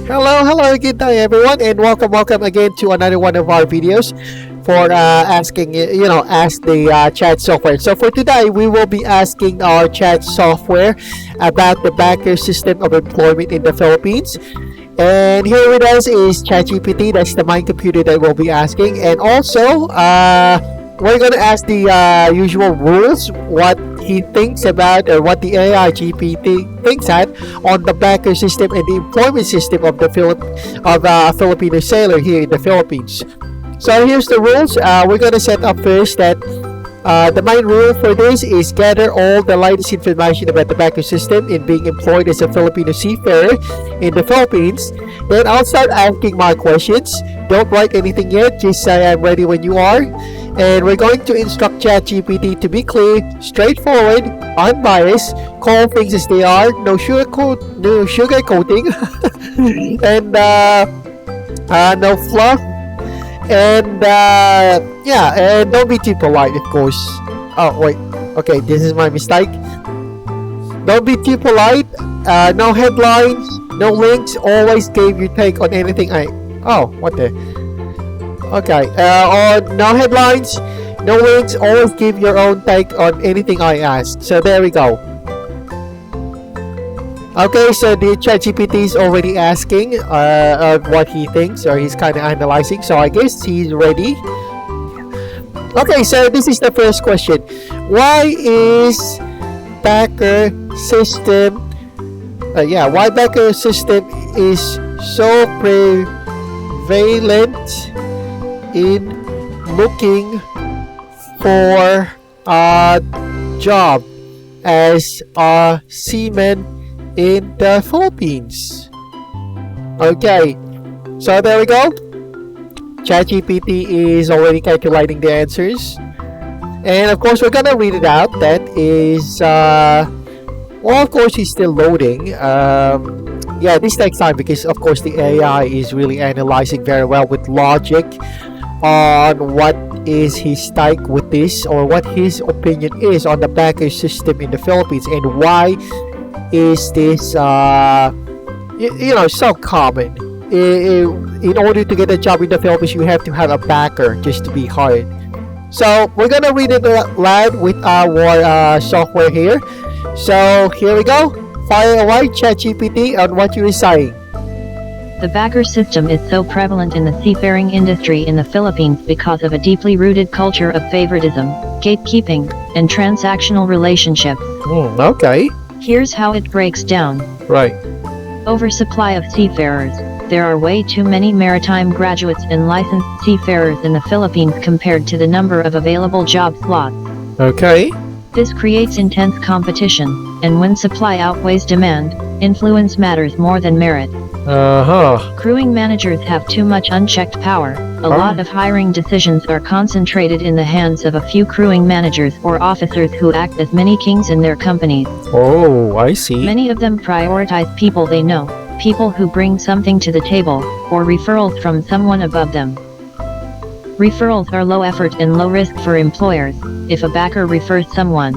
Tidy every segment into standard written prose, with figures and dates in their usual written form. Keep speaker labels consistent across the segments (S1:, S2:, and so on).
S1: Hello, good day everyone, and welcome again to another one of our videos for asking, ask the chat software. So for today, we will be asking our chat software about the backer system of employment in the Philippines. And here with us is ChatGPT, that's the mind computer that we'll be asking. And also, we're going to ask the usual rules, what he thinks about or what the AI GPT thinks at on the backer system and the employment system of the Filipino sailor here in the Philippines. So here's the rules. We're going to set up first that the main rule for this is gather all the latest information about the backer system in being employed as a Filipino seafarer in the Philippines. Then I'll start asking my questions. Don't write anything yet, just say I'm ready when you are. And we're going to instruct ChatGPT to be clear, straightforward, unbiased, call things as they are, no sugarcoating, and no fluff, and and don't be too polite, of course. Oh wait, okay, this is my mistake. Don't be too polite. No headlines, no links. Always give your take on anything. What the? Okay, no headlines, no links, always give your own take on anything I ask. So there we go. Okay, so the ChatGPT is already asking what he thinks, or he's kind of analyzing, so I guess he's ready. Okay, so this is the first question. Why is backer system, why backer system is so prevalent in looking for a job as a seaman in the Philippines? Okay, so there we go. ChatGPT is already calculating the answers, and of course we're gonna read it out. That is of course he's still loading. This takes time because of course the AI is really analyzing very well with logic on what is his take with this, or what his opinion is on the backer system in the Philippines, and why is this so common. In order to get a job in the Philippines, you have to have a backer just to be hired. So we're gonna read it loud with our software here. So here we go. Fire away, ChatGPT, on what you're saying.
S2: The backer system is so prevalent in the seafaring industry in the Philippines because of a deeply rooted culture of favoritism, gatekeeping, and transactional relationships.
S1: Okay.
S2: Here's how it breaks down.
S1: Right.
S2: Oversupply of seafarers. There are way too many maritime graduates and licensed seafarers in the Philippines compared to the number of available job slots.
S1: Okay.
S2: This creates intense competition, and when supply outweighs demand, influence matters more than merit. Crewing managers have too much unchecked power. A lot of hiring decisions are concentrated in the hands of a few crewing managers or officers who act as mini kings in their companies.
S1: Oh, I see.
S2: Many of them prioritize people they know, people who bring something to the table, or referrals from someone above them. Referrals are low effort and low risk for employers. If a backer refers someone,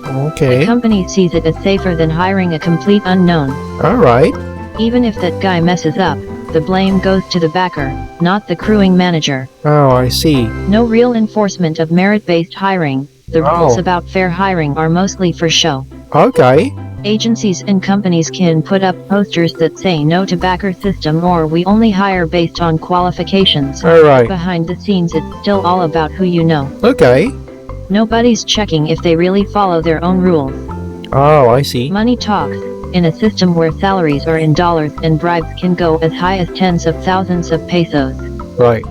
S2: the company sees it as safer than hiring a complete unknown.
S1: Alright.
S2: Even if that guy messes up, the blame goes to the backer, not the crewing manager.
S1: Oh, I see.
S2: No real enforcement of merit-based hiring. The rules about fair hiring are mostly for show.
S1: Okay.
S2: Agencies and companies can put up posters that say no to backer system, or we only hire based on qualifications.
S1: Alright.
S2: Behind the scenes it's still all about who you know.
S1: Okay.
S2: Nobody's checking if they really follow their own rules.
S1: Oh, I see.
S2: Money talks. In a system where salaries are in dollars and bribes can go as high as tens of thousands of pesos.
S1: Right.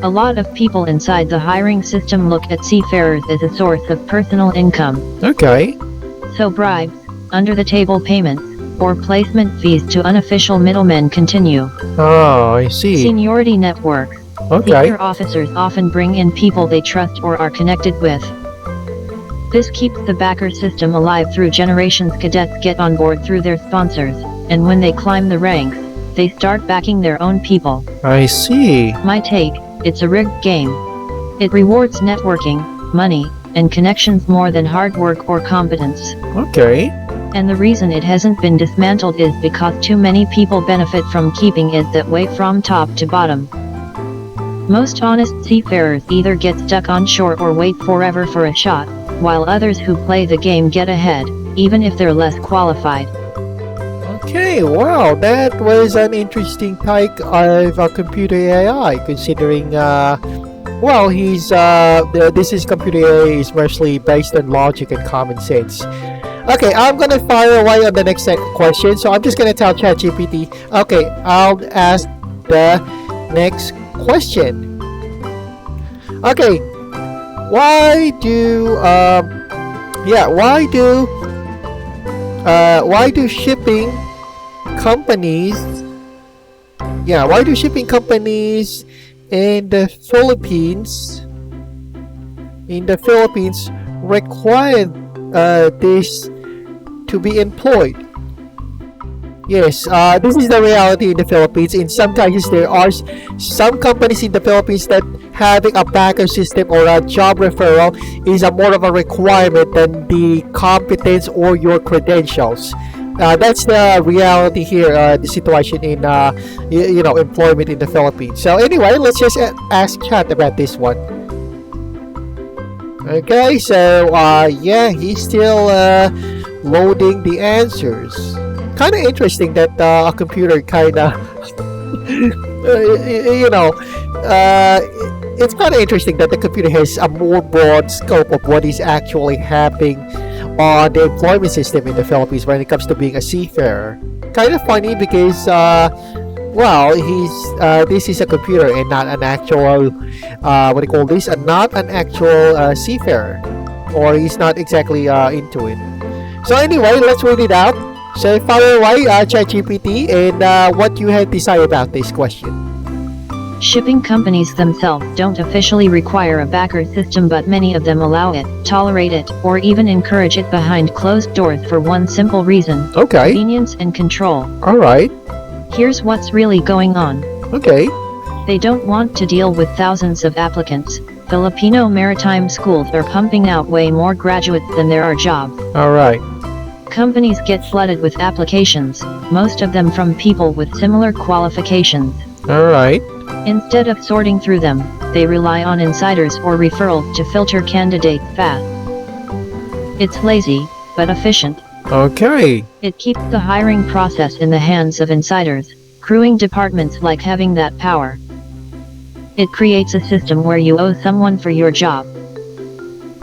S2: A lot of people inside the hiring system look at seafarers as a source of personal income.
S1: Okay.
S2: So bribes, under-the-table payments, or placement fees to unofficial middlemen continue.
S1: Oh, I see.
S2: Seniority networks.
S1: Okay.
S2: Senior officers often bring in people they trust or are connected with. This keeps the backer system alive through generations. Cadets get on board through their sponsors, and when they climb the ranks, they start backing their own people.
S1: I see.
S2: My take, it's a rigged game. It rewards networking, money, and connections more than hard work or competence.
S1: Okay.
S2: And the reason it hasn't been dismantled is because too many people benefit from keeping it that way from top to bottom. Most honest seafarers either get stuck on shore or wait forever for a shot, while others who play the game get ahead, even if they're less qualified.
S1: Okay, wow, that was an interesting take of computer AI, considering, this is computer AI is mostly based on logic and common sense. Okay, I'm gonna fire away on the next question, so I'm just gonna tell ChatGPT, okay, I'll ask the next question. Okay, why do shipping companies in the Philippines require this to be employed? Yes, this is the reality in the Philippines. In some cases, there are some companies in the Philippines that having a backer system or a job referral is a more of a requirement than the competence or your credentials. That's the reality here, the situation in employment in the Philippines. So anyway, let's just ask Chat about this one. Okay, so he's still loading the answers. Kind of interesting that a computer kind of it's kind of interesting that the computer has a more broad scope of what is actually happening on the employment system in the Philippines when it comes to being a seafarer. Kind of funny because this is a computer and not an actual not an actual seafarer, or he's not exactly into it. So anyway, let's read it out. So fire away, ChatGPT, and what you had to say about this question.
S2: Shipping companies themselves don't officially require a backer system, but many of them allow it, tolerate it, or even encourage it behind closed doors for one simple reason:
S1: Okay.
S2: convenience and control.
S1: Alright.
S2: Here's what's really going on.
S1: Okay.
S2: They don't want to deal with thousands of applicants. Filipino maritime schools are pumping out way more graduates than there are jobs.
S1: Alright.
S2: Companies get flooded with applications, most of them from people with similar qualifications.
S1: Alright.
S2: Instead of sorting through them, they rely on insiders or referrals to filter candidates fast. It's lazy, but efficient.
S1: Okay.
S2: It keeps the hiring process in the hands of insiders. Crewing departments like having that power. It creates a system where you owe someone for your job.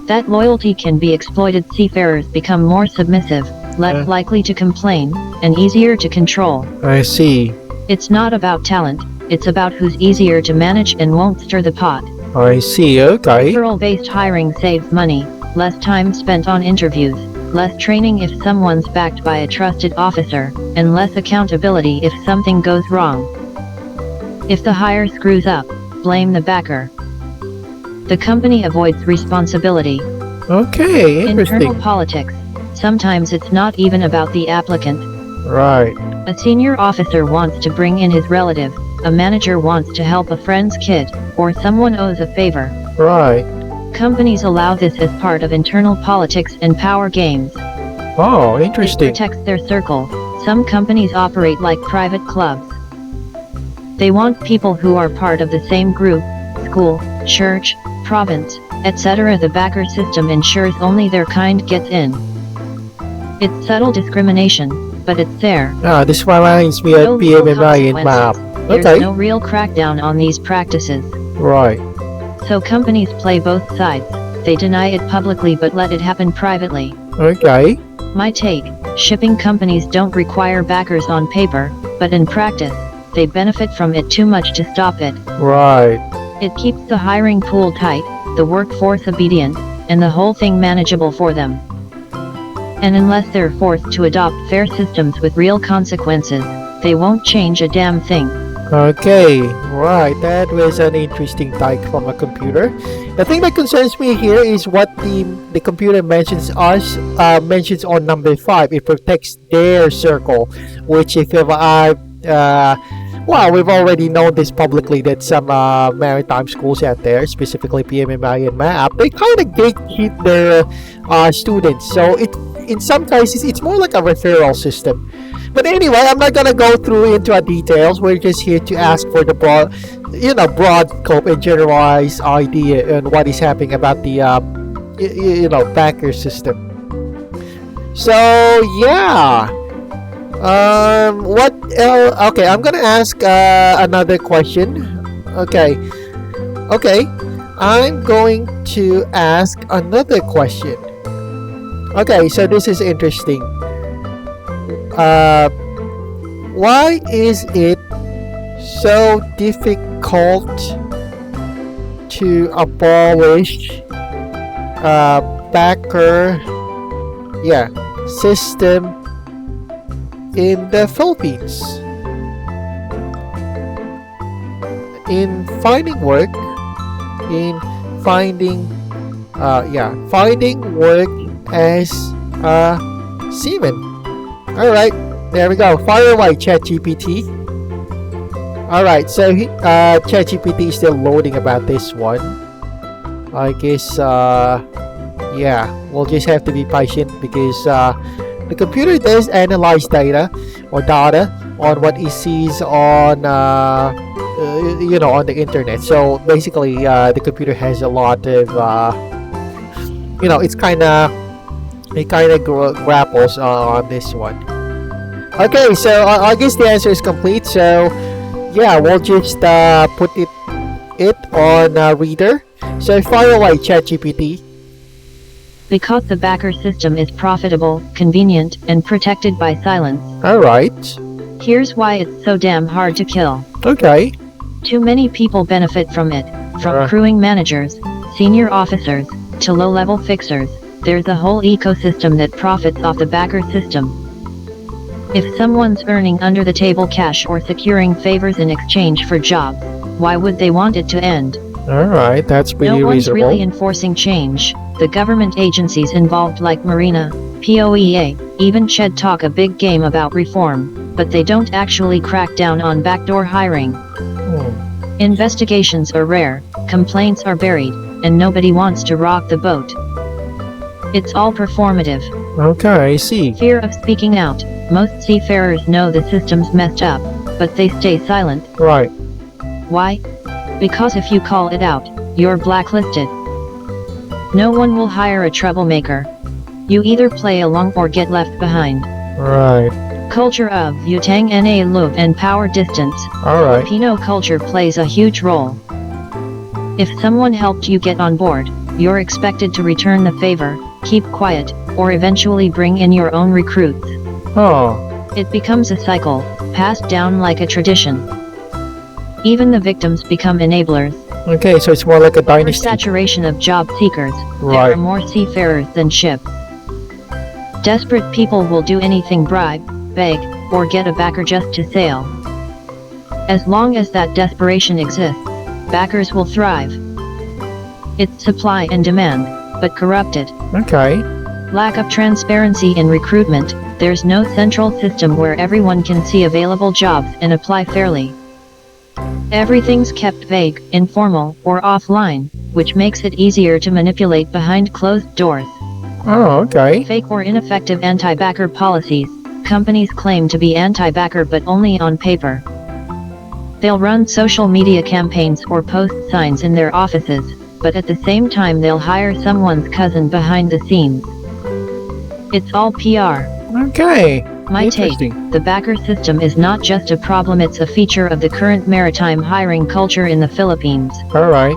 S2: That loyalty can be exploited. Seafarers become more submissive, less likely to complain, and easier to control.
S1: I see.
S2: It's not about talent, it's about who's easier to manage and won't stir the pot.
S1: I see, okay.
S2: Referral-based hiring saves money, less time spent on interviews, less training if someone's backed by a trusted officer, and less accountability if something goes wrong. If the hire screws up, blame the backer. The company avoids responsibility.
S1: Okay, interesting.
S2: Internal politics. Sometimes it's not even about the applicant.
S1: Right.
S2: A senior officer wants to bring in his relative, a manager wants to help a friend's kid, or someone owes a favor.
S1: Right.
S2: Companies allow this as part of internal politics and power games.
S1: Oh, interesting.
S2: It protects their circle. Some companies operate like private clubs. They want people who are part of the same group, school, church, province, etc. The backer system ensures only their kind gets in. It's subtle discrimination, but it's there.
S1: This reminds me of PMMI and MAP.
S2: There's
S1: Okay.
S2: no real crackdown on these practices.
S1: Right.
S2: So companies play both sides. They deny it publicly but let it happen privately.
S1: Okay.
S2: My take: shipping companies don't require backers on paper, but in practice, they benefit from it too much to stop it.
S1: Right.
S2: It keeps the hiring pool tight, the workforce obedient, and the whole thing manageable for them. And unless they're forced to adopt fair systems with real consequences, they won't change a damn thing.
S1: Okay, right. That was an interesting take from a computer. The thing that concerns me here is what the computer mentions on number 5. It protects their circle, which if we've already known this publicly that some maritime schools out there, specifically PMMI and MAP, they kind of gatekeep their students. So in some cases, it's more like a referral system. But anyway, I'm not gonna go through into details. We're just here to ask for the broad scope and generalized idea on what is happening about the backer system. So yeah, what else? Okay, I'm gonna ask another question. Okay, I'm going to ask another question. Okay, so this is interesting. Why is it so difficult to abolish backer system in the Philippines? In finding work, finding work as a seaman. Alright, there we go. Fire away, ChatGPT. Alright, so ChatGPT is still loading about this one. I guess, we'll just have to be patient because the computer does analyze data on what it sees on on the internet. So basically, the computer has a lot of it kind of grapples on this one. Okay, so I guess the answer is complete. So yeah, we'll just put it on reader. So fire away, ChatGPT.
S2: Because the backer system is profitable, convenient, and protected by silence.
S1: Alright.
S2: Here's why it's so damn hard to kill.
S1: Okay.
S2: Too many people benefit from it, from crewing managers, senior officers, to low-level fixers. There's a whole ecosystem that profits off the backer system. If someone's earning under-the-table cash or securing favors in exchange for jobs, why would they want it to end?
S1: Alright, that's pretty
S2: reasonable. No one's
S1: reasonable.
S2: really enforcing change. The government agencies involved like Marina, POEA, even Ched talk a big game about reform, but they don't actually crack down on backdoor hiring. Investigations are rare, complaints are buried, and nobody wants to rock the boat. It's all performative.
S1: Okay, I see.
S2: Fear of speaking out. Most seafarers know the system's messed up, but they stay silent.
S1: Right.
S2: Why? Because if you call it out, you're blacklisted. No one will hire a troublemaker. You either play along or get left behind.
S1: Right.
S2: Culture of utang na love and power distance.
S1: Alright.
S2: Filipino culture plays a huge role. If someone helped you get on board, you're expected to return the favor, keep quiet, or eventually bring in your own recruits.
S1: Oh.
S2: It becomes a cycle, passed down like a tradition. Even the victims become enablers.
S1: Okay, so it's more like a dynasty.
S2: Saturation of job seekers.
S1: Right.
S2: There are more seafarers than ships. Desperate people will do anything, bribe, beg, or get a backer just to sail. As long as that desperation exists, backers will thrive. It's supply and demand, but corrupted.
S1: Okay.
S2: Lack of transparency in recruitment. There's no central system where everyone can see available jobs and apply fairly. Everything's kept vague, informal, or offline, which makes it easier to manipulate behind closed doors.
S1: Oh, okay.
S2: Fake or ineffective anti-backer policies. Companies claim to be anti-backer but only on paper. They'll run social media campaigns or post signs in their offices, but at the same time they'll hire someone's cousin behind the scenes. It's all PR.
S1: Okay.
S2: My take, the backer system is not just a problem, it's a feature of the current maritime hiring culture in the Philippines.
S1: Alright.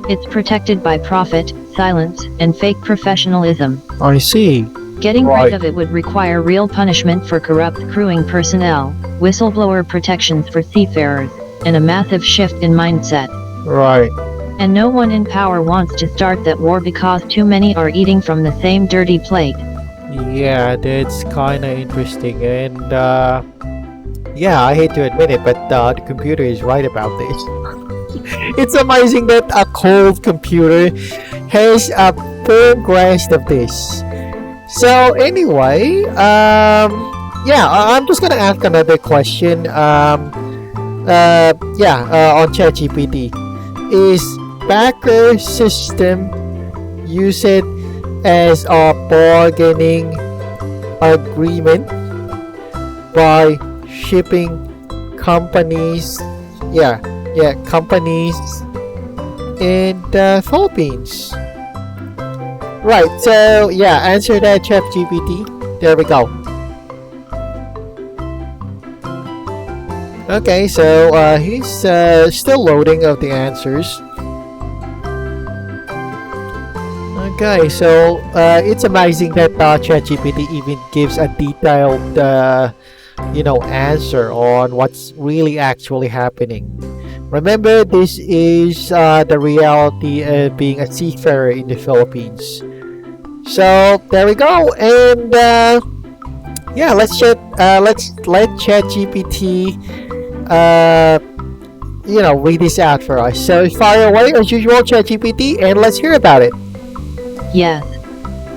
S2: It's protected by profit, silence, and fake professionalism.
S1: I see.
S2: Getting rid of it would require real punishment for corrupt crewing personnel, whistleblower protections for seafarers, and a massive shift in mindset.
S1: Right.
S2: And no one in power wants to start that war because too many are eating from the same dirty plate.
S1: Yeah, that's kind of interesting. And yeah, I hate to admit it, but the computer is right about this. It's amazing that a cold computer has a firm grasp of this. So anyway, I'm just gonna ask another question. On ChatGPT, is backer system used as a bargaining agreement by shipping companies, companies in the Philippines. Right, so yeah, answer that, ChatGPT. There we go. Okay, so he's still loading of the answers. Okay, so it's amazing that ChatGPT even gives a detailed, answer on what's really actually happening. Remember, this is the reality of being a seafarer in the Philippines. So there we go, and let's let ChatGPT read this out for us. So fire away as usual, ChatGPT, and let's hear about it.
S2: Yes,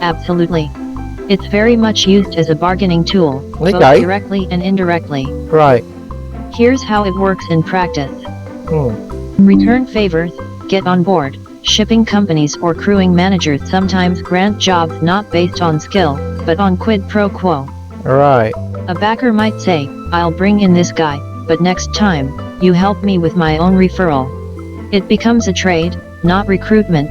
S2: absolutely. It's very much used as a bargaining tool, both directly and indirectly.
S1: Right.
S2: Here's how it works in practice. Return favors, get on board. Shipping companies or crewing managers sometimes grant jobs not based on skill, but on quid pro quo.
S1: Right.
S2: A backer might say, I'll bring in this guy, but next time, you help me with my own referral. It becomes a trade, not recruitment.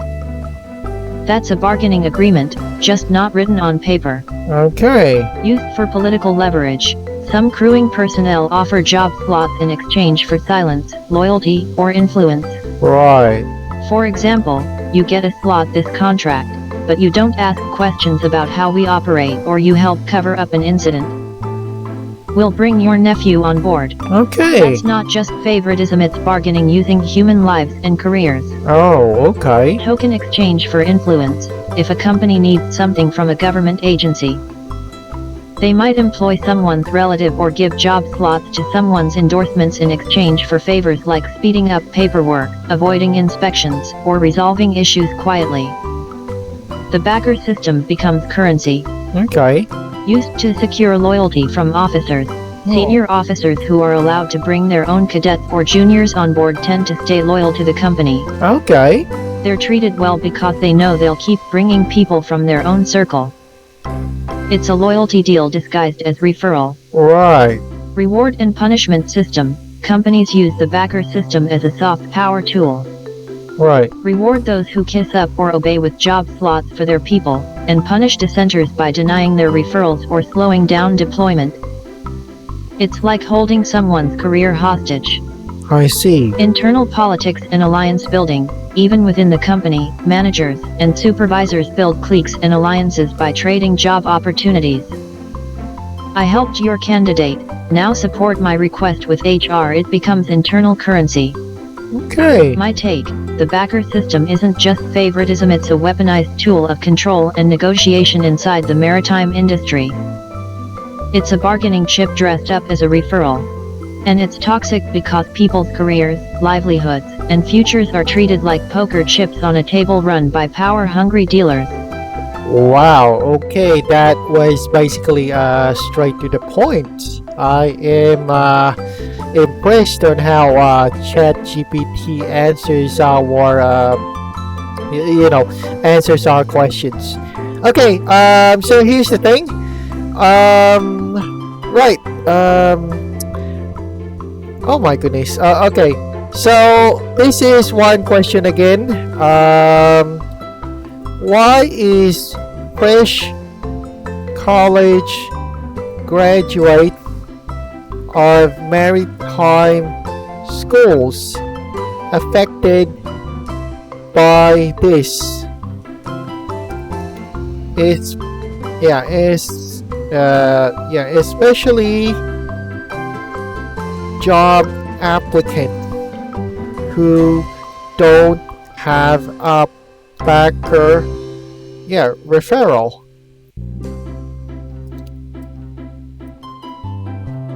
S2: That's a bargaining agreement, just not written on paper.
S1: Okay.
S2: Used for political leverage. Some crewing personnel offer job slots in exchange for silence, loyalty, or influence.
S1: Right.
S2: For example, you get a slot this contract, but you don't ask questions about how we operate or you help cover up an incident. We'll bring your nephew on board.
S1: Okay.
S2: That's not just favoritism, it's bargaining using human lives and careers.
S1: Oh, okay.
S2: Token exchange for influence. If a company needs something from a government agency, they might employ someone's relative or give job slots to someone's endorsements in exchange for favors like speeding up paperwork, avoiding inspections, or resolving issues quietly. The backer system becomes currency.
S1: Okay.
S2: Used to secure loyalty from officers. Senior officers who are allowed to bring their own cadets or juniors on board tend to stay loyal to the company.
S1: Okay.
S2: They're treated well because they know they'll keep bringing people from their own circle. It's a loyalty deal disguised as referral.
S1: Right.
S2: Reward and punishment system. Companies use the backer system as a soft power tool.
S1: Right.
S2: Reward those who kiss up or obey with job slots for their people, and punish dissenters by denying their referrals or slowing down deployment. It's like holding someone's career hostage.
S1: I see.
S2: Internal politics and alliance building. Even within the company, managers and supervisors build cliques and alliances by trading job opportunities. I helped your candidate, now support my request with HR. It becomes internal currency.
S1: Okay.
S2: My take, the backer system isn't just favoritism, it's a weaponized tool of control and negotiation inside the maritime industry. It's a bargaining chip dressed up as a referral. And it's toxic because people's careers, livelihoods, and futures are treated like poker chips on a table run by power-hungry dealers.
S1: Wow, okay, that was basically straight to the point. I am impressed on how ChatGPT answers our questions. Okay, so here's the thing. Oh my goodness. Okay, so this is one question again. Why is fresh college graduate of maritime schools affected by this? Especially job applicant who don't have a backer referral.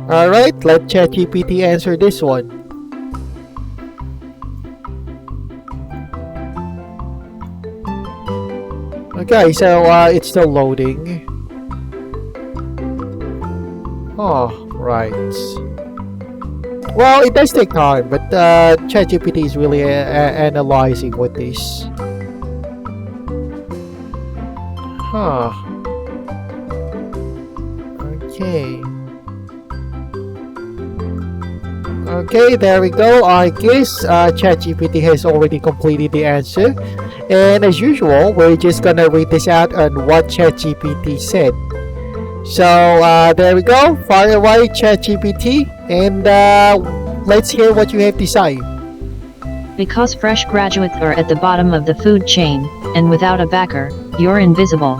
S1: Alright, let ChatGPT answer this one. Okay, so it's still loading. Oh, right. Well, it does take time, but ChatGPT is really analyzing with this. Huh. Okay. Okay, there we go. I guess ChatGPT has already completed the answer. And as usual, we're just gonna read this out on what ChatGPT said. So there we go. Fire away, ChatGPT, and let's hear what you have to say.
S2: Because fresh graduates are at the bottom of the food chain, and without a backer, you're invisible.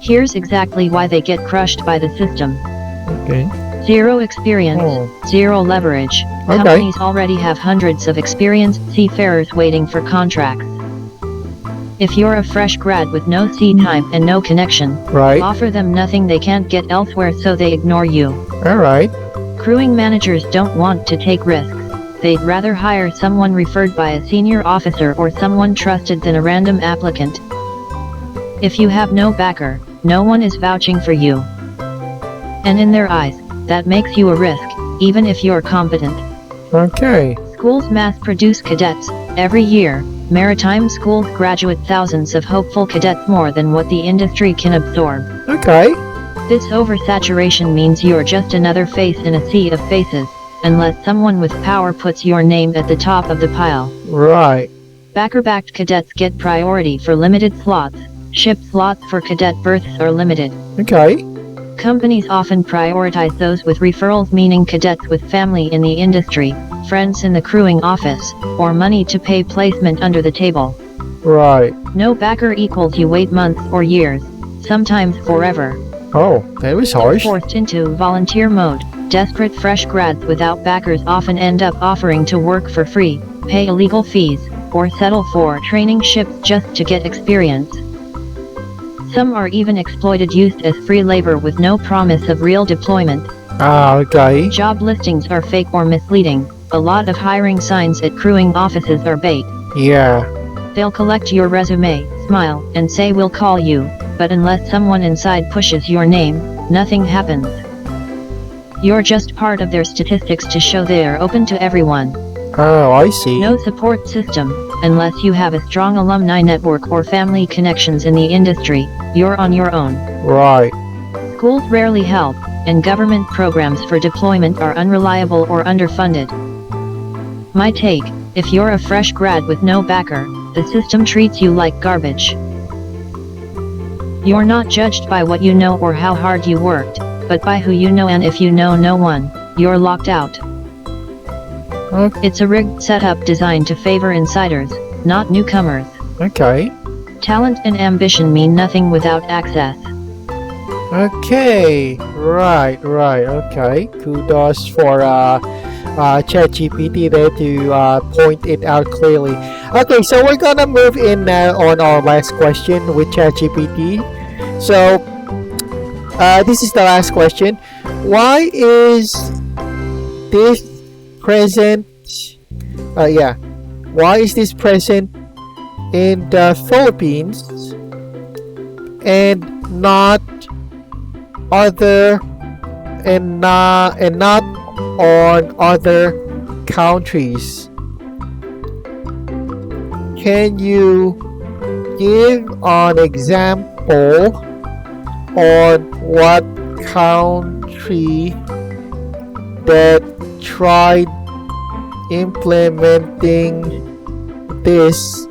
S2: Here's exactly why they get crushed by the system.
S1: Okay.
S2: Zero experience, zero leverage.
S1: Okay.
S2: Companies already have hundreds of experienced seafarers waiting for contracts. If you're a fresh grad with no sea time and no connection,
S1: Right.
S2: offer them nothing they can't get elsewhere, so they ignore you.
S1: All right.
S2: Crewing managers don't want to take risks. They'd rather hire someone referred by a senior officer or someone trusted than a random applicant. If you have no backer, no one is vouching for you. And in their eyes, that makes you a risk, even if you're competent.
S1: Okay.
S2: Schools mass produce cadets. Every year, maritime schools graduate thousands of hopeful cadets, more than what the industry can absorb.
S1: Okay.
S2: This oversaturation means you're just another face in a sea of faces, unless someone with power puts your name at the top of the pile.
S1: Right.
S2: Backer-backed cadets get priority for limited slots. Ship slots for cadet berths are limited.
S1: Okay.
S2: Companies often prioritize those with referrals, meaning cadets with family in the industry, friends in the crewing office, or money to pay placement under the table.
S1: Right.
S2: No backer equals you wait months or years, sometimes forever.
S1: Oh, that was harsh.
S2: Forced into volunteer mode, desperate fresh grads without backers often end up offering to work for free, pay illegal fees, or settle for training ships just to get experience. Some are even exploited, used as free labor with no promise of real deployment.
S1: Ah, okay.
S2: Job listings are fake or misleading. A lot of hiring signs at crewing offices are bait.
S1: Yeah.
S2: They'll collect your resume, smile, and say we'll call you, but unless someone inside pushes your name, nothing happens. You're just part of their statistics to show they're open to everyone.
S1: Oh, I see.
S2: No support system. Unless you have a strong alumni network or family connections in the industry, you're on your own.
S1: Right.
S2: Schools rarely help, and government programs for deployment are unreliable or underfunded. My take: if you're a fresh grad with no backer, the system treats you like garbage. You're not judged by what you know or how hard you worked, but by who you know, and if you know no one, you're locked out. It's a rigged setup designed to favor insiders, not newcomers.
S1: Okay.
S2: Talent and ambition mean nothing without access.
S1: Okay. Right. Okay. Kudos for ChatGPT there to point it out clearly. Okay, so we're gonna move in now on our last question with ChatGPT. So this is the last question. Why is this present? Why is this present in the Philippines and not other and not on other countries? Can you give an example on what country that tried implementing this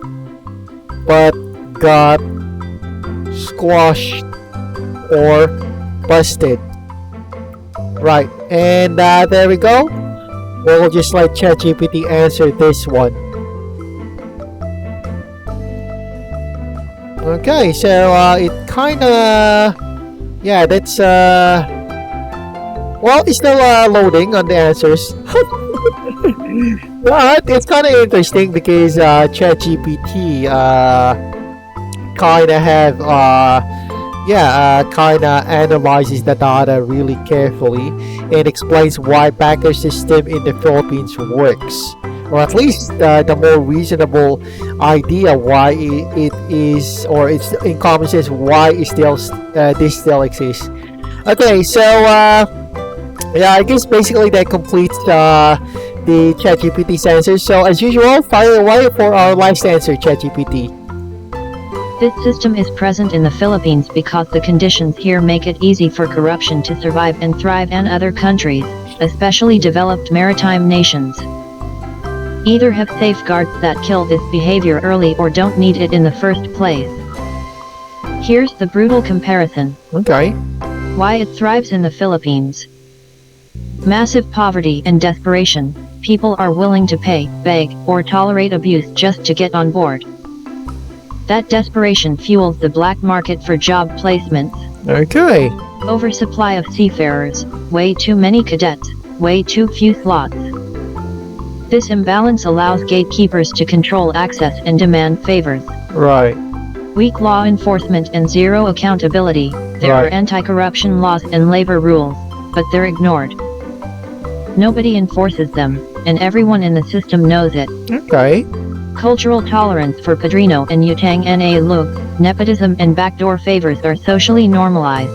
S1: but got squashed or busted? Right, and there we go. We'll just let ChatGPT answer this one. Okay, so it kinda, yeah, that's well, it's still loading on the answers. But it's kind of interesting because ChatGPT kind of have kind of analyzes the data really carefully and explains why backer system in the Philippines works, or at least the more reasonable idea why it is, or it's in common sense why it still this still exists. Okay, so I guess basically that completes the ChatGPT's answer. So as usual, fire away for our last answer, ChatGPT.
S2: This system is present in the Philippines because the conditions here make it easy for corruption to survive and thrive, and other countries, especially developed maritime nations, either have safeguards that kill this behavior early or don't need it in the first place. Here's the brutal comparison.
S1: Okay.
S2: Why it thrives in the Philippines. Massive poverty and desperation. People are willing to pay, beg, or tolerate abuse just to get on board. That desperation fuels the black market for job placements.
S1: Okay.
S2: Oversupply of seafarers, way too many cadets, way too few slots. This imbalance allows gatekeepers to control access and demand favors.
S1: Right.
S2: Weak law enforcement and zero accountability. There are anti-corruption laws and labor rules, but they're ignored. Nobody enforces them, and everyone in the system knows it.
S1: Okay.
S2: Cultural tolerance for padrino and utang na lug, nepotism and backdoor favors are socially normalized.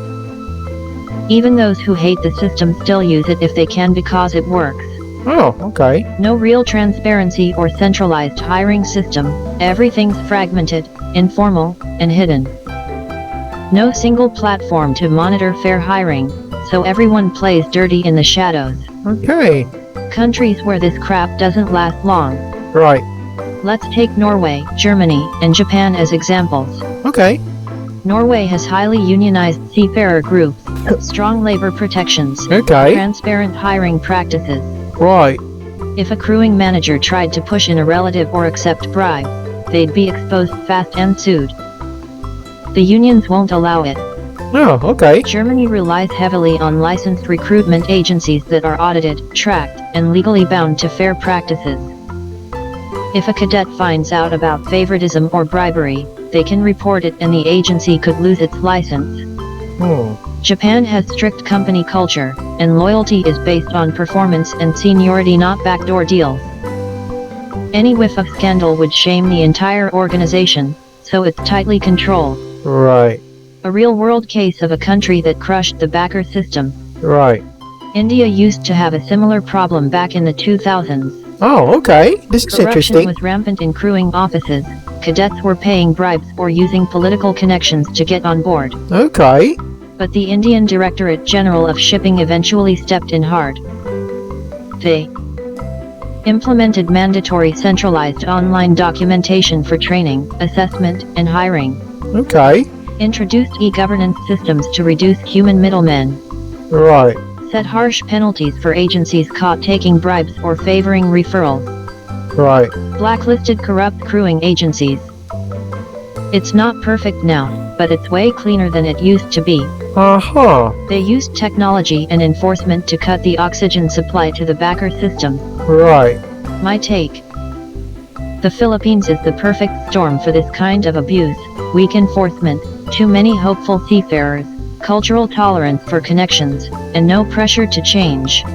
S2: Even those who hate the system still use it if they can because it works.
S1: Oh, okay.
S2: No real transparency or centralized hiring system, everything's fragmented, informal, and hidden. No single platform to monitor fair hiring, so everyone plays dirty in the shadows.
S1: Okay.
S2: Countries where this crap doesn't last long.
S1: Right.
S2: Let's take Norway, Germany, and Japan as examples.
S1: Okay.
S2: Norway has highly unionized seafarer groups, strong labor protections,
S1: Okay.
S2: transparent hiring practices.
S1: Right.
S2: If a crewing manager tried to push in a relative or accept bribes, they'd be exposed fast and sued. The unions won't allow it.
S1: Oh, okay.
S2: Germany relies heavily on licensed recruitment agencies that are audited, tracked, and legally bound to fair practices. If a cadet finds out about favoritism or bribery, they can report it and the agency could lose its license.
S1: Hmm.
S2: Japan has strict company culture, and loyalty is based on performance and seniority, not backdoor deals. Any whiff of scandal would shame the entire organization, so it's tightly controlled.
S1: Right.
S2: A real-world case of a country that crushed the backer system.
S1: Right.
S2: India used to have a similar problem back in the 2000s.
S1: Oh, okay. This is
S2: Corruption
S1: interesting.
S2: was rampant in crewing offices. Cadets were paying bribes or using political connections to get on board.
S1: Okay.
S2: But the Indian Directorate General of Shipping eventually stepped in hard. They implemented mandatory centralized online documentation for training, assessment, and hiring.
S1: Okay.
S2: Introduced e-governance systems to reduce human middlemen.
S1: Right.
S2: Set harsh penalties for agencies caught taking bribes or favoring referrals.
S1: Right.
S2: Blacklisted corrupt crewing agencies. It's not perfect now, but it's way cleaner than it used to be.
S1: Uh-huh.
S2: They used technology and enforcement to cut the oxygen supply to the backer system.
S1: Right.
S2: My take. The Philippines is the perfect storm for this kind of abuse. Weak enforcement, too many hopeful seafarers, cultural tolerance for connections, and no pressure to change.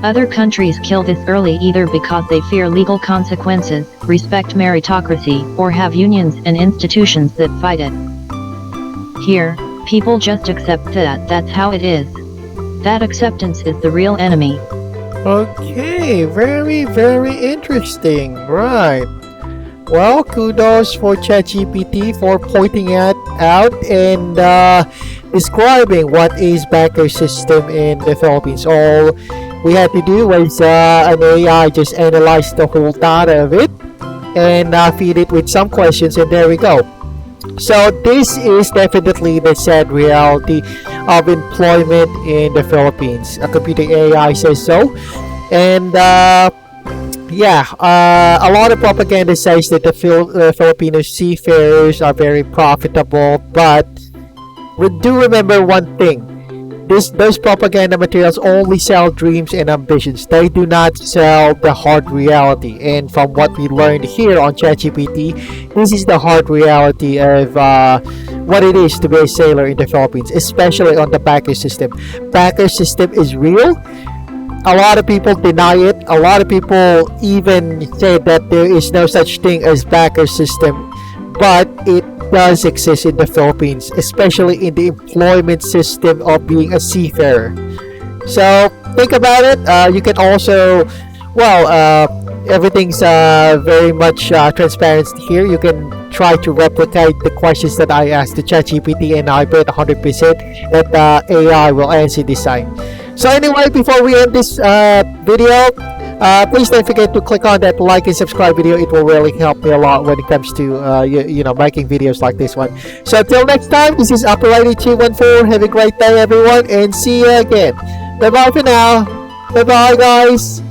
S2: Other countries kill this early either because they fear legal consequences, respect meritocracy, or have unions and institutions that fight it. Here, people just accept that that's how it is. That acceptance is the real enemy.
S1: Okay, very, very interesting. Right. Well, kudos for ChatGPT for pointing it out and describing what is backer system in the Philippines. All we had to do was an AI just analyze the whole data of it and feed it with some questions, and there we go. So this is definitely the sad reality of employment in the Philippines. A computer AI says so. And yeah, a lot of propaganda says that the Filipino seafarers are very profitable, but we do remember one thing. Those propaganda materials only sell dreams and ambitions. They do not sell the hard reality. And from what we learned here on ChatGPT, this is the hard reality of what it is to be a sailor in the Philippines, especially on the backer system. Backer system is real. A lot of people deny it. A lot of people even say that there is no such thing as backer system, but it does exist in the Philippines, especially in the employment system of being a seafarer. So think about it. You can also, well, everything's very much transparent here. You can try to replicate the questions that I asked to ChatGPT, and I bet 100% that AI will answer this time. So anyway, before we end this video, please don't forget to click on that like and subscribe video. It will really help me a lot when it comes to you know, making videos like this one. So until next time, this is Operator 214. Have a great day, everyone, and see you again. Bye bye for now. Bye bye, guys.